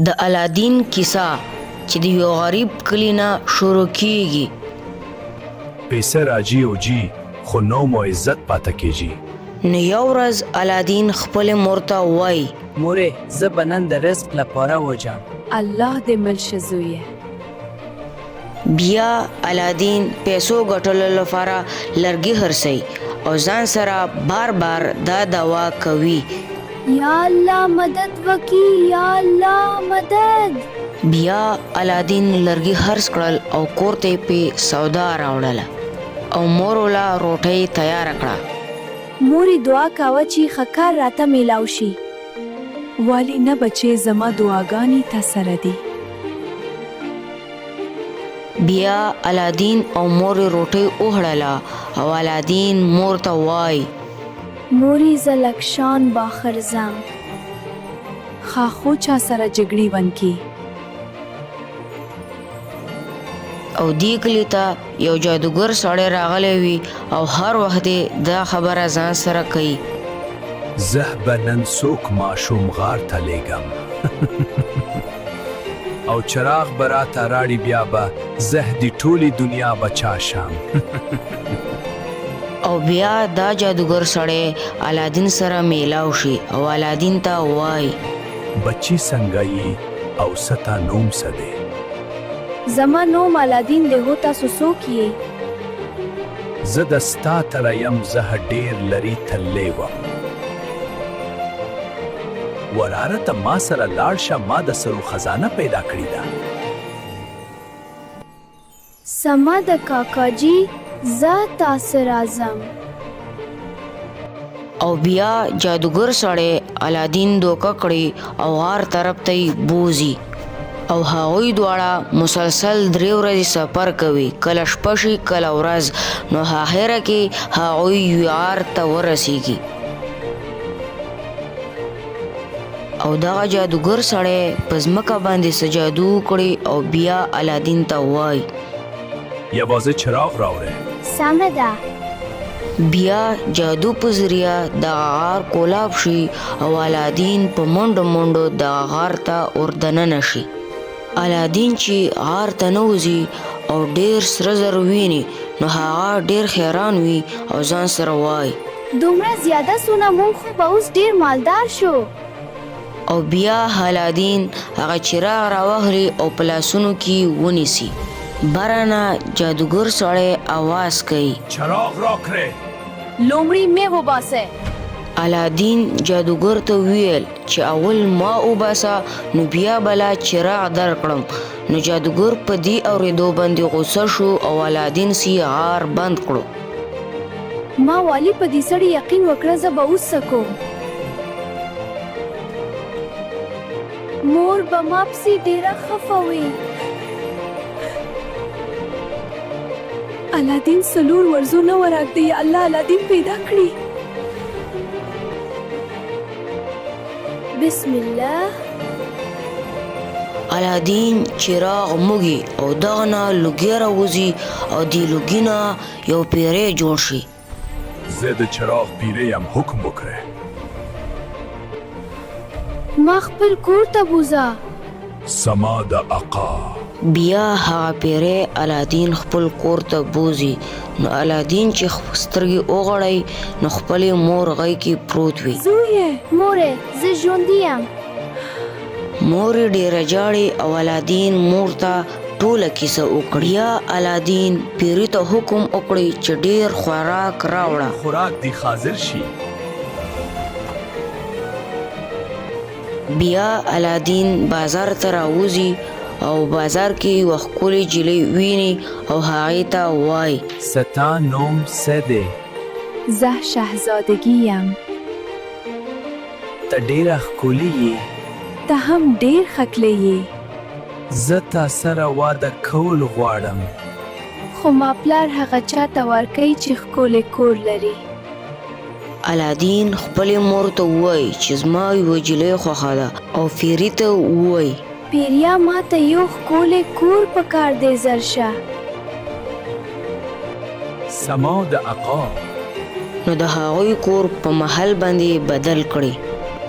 د الادین کیسه چې د یو غریب کلی نه شروع کیږي. پیسه راځي او جی خو نوم او عزت پاته کیږي. نو یو ورځ الادین خپل مور ته وایي مورې زه به نن د رزق لپاره وجم. الله دې ملشه زویه. بیا الادین پیسو ګټلو لپاره لرګي خرڅوي او ځان سره بار بار دا دعا کوي یا الله مدد وکي یا الله مدد. بیا الادین لرګي خرڅ کړل او کور ته پې سودا راوړله او مور ولا روټۍ تیار کړه. مورې دعا کاوه چې ښه کار راته میلاو شي. والی نه بچې زما دعاګانې تا سره دي. بیا الادین او مور روټۍ وخوړله او الادین مور ته وایي مورې زه لکشان باخر ځم. خاخو چا سره جګړې ونکي. او دې کلي ته یو جادوګر سړی راغلی وي او هر وخت دا خبره ځان سره کوي زه به نن څوک ماشوم غار ته لیږم او چراغ به راته راړي بیا به زه د ټولې دنیا بچا شم. او بیا دا جادوګر سړی الادین سره میلاو شي او الادین ته وایي بچی څنګه یې او ستا نوم څه دی؟ زما نوم الادین دی. هو تاسو څوک یې؟ زه د ستا تره یم. زه ډېر لرې تللی وم. وراره ته ما سره لاړ شه. ما د سرو خزانه پیدا کړې ده. سما د کاکاجي زه تاسو راځم. او بیا جادوګر سړی الادین دوکه کړي او هر طرف ته یې بوزي او هغوی دواړه مسلسل 3 ورځې سفر کوي. کله شپه شي کله ورځ. نو آخره کې هغوی یار ته ورسیږي او دغه جادوګر سړی په ځمکه باندې څه جادو وکړي او بیا الادین ته وایي یوازې چراغ راوړئ. سمه ده. بیا جادو په ذریعه دغه غار کولاب شي او الادین په منډو منډو دغه غار ته وردننه شي. الادین چې غار ته نوځي او ډیر سره زر ویني نو هغه ډیر حیران وي او ځان سره وایي دومره زیاده سونه مونږ خو به اوس ډیر مالدار شو. او بیا الادین هغه چراغ راواخلي او په لاسونو کې ونیسي. بارانه جادوګر سړی आवाज کوي چراغ راکړئ. لومړی مې وباسه. الادین جادوګر ته ویل چې اول ما وباسه نو بیا بلا چراغ درکړم. نو جادوګر په دې اورېدو باندې غوسه شو او الادین سي غار بند کړو. ما والی په دې سړي یقین وکړه زه به اوس څه کوم. مور به ما پسې ډېره خفه وي. الادین سلور ورزونه ورکړي. الله الادین پیدا کړي. بسم الله. الادین چراغ موږي او دغه نه لوګي راوځي او دې لوګي نه یو پیری جوړ شي. زه د چراغ پیری یم. حکم وکړئ. ما خپل کور ته بوزه. سما د اقا. بیا هغه پیری الادین خپل کور ته بوزي. نو الادین چې سترګې وغړی نو خپلې مور غی کې پروت وي. زویه مورې زه ژوندی یم. مور یې ډېره ژاړي او الادین مور ته ټوله کیسه وکړي. یا الادین پیري ته حکم وکړي چې ډېر خوراک راوړه. خوراک دی حاضر شي. بیا الادین بازار ته راوځي او بازار کې یوه ښکلې جلۍ ویني او هغې ته وایي ستا نوم څه دی؟ زه شهزادګي یم. ته ډېره ښکلې یې. ته هم ډېر ښکلی یې. زه تا سره واده کول غواړم. خو ما پلار هغه چاته ورکوي چې ښکلی کور لري. الادین خپلې مور ته ووایي چې زما یوه جلۍ خوښه ده او پیري ته ووایي پیریا ما ته یو ښکلی کور پکار دی. زر شه. سما د اقا. نو د هغوی کور په محل باندې بدل کړي.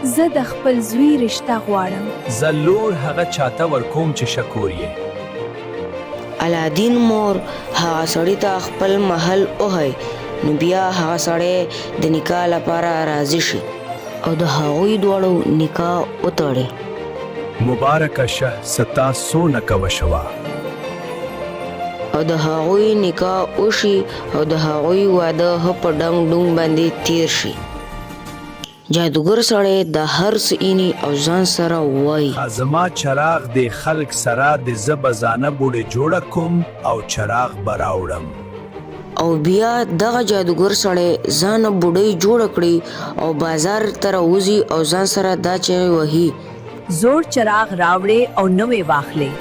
زه د خپل زوی رشته غواړم. زه لور هغه چاته ورکوم چې شکور یې. الادین مور هغه سړي ته خپل محل وهی نو بیا هغه سړی د نکاح لپاره راضي شي او د هغوی دواړو نکاح وتړي. مبارکه شه ستا سونه کوه شوه. او د هغوی نکاح وشي او د هغوی واده ښه په ډنګ ډونګ باندې تیر شي. جادوګر سړی د هر څه اینی او ځان سره وایي زما چراغ د خلق سره د زه به ځانه بوډۍ جوړه کوم او چراغ به راوړم. او بیا دغه جادوګر سړی ځان بوډۍ جوړه کړي او بازار ته راوځي او ځان سره دا چیغې وهي زوړ چراغ راوړې او نوې واخلې.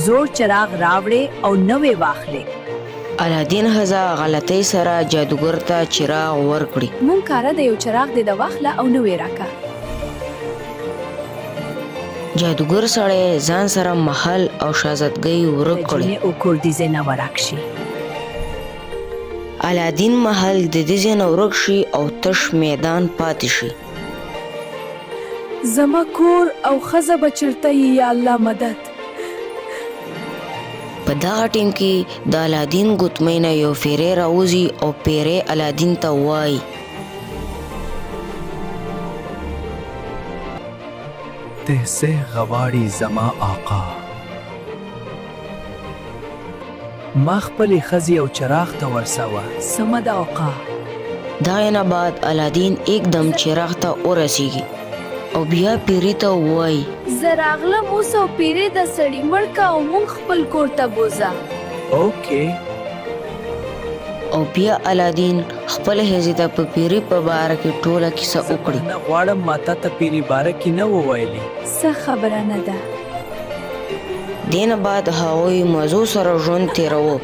زوړ چراغ راوړې او نوې واخلې. الادین ښځه غلطۍ سره جادوګر ته چراغ ورکړي. مونږ کاره د یو چراغ د واخله او نوې راکا. جادوګر سړی ځان سره محل او شهزادګۍ ورک کړي. جنې او کوردیزې نه ورکشي. الادین محل د دې ځای نه ورک شي او تش میدان پاتې شي. زما کور او ښځه به چېرته یې یا الله مدد. په دغه ټیم کې د الادین ګوتمۍ نه یو پیری راوځي او پیری الادین ته وایي تحسه غواړي زما آقا. ما خپلې ښځې او چراغ ته ورسوه. سمه ده آقا. دا نه بعد الادین एकदम چراغ ته ورسیږي او بیا پیری ته وایي زه راغلم اوس او پیرې د سړي مړ کا او مونږ خپل کور ته بوځه. اوکې. او بیا الادین خپل ښځې ته په پیري په باره کې ټوله کیسه وکړي. نه غواړم ماته ته پیري باره کې نه وویلي. څه خبره نه ده. دې نه بعد هغوی مزو سره ژوند تېراوه.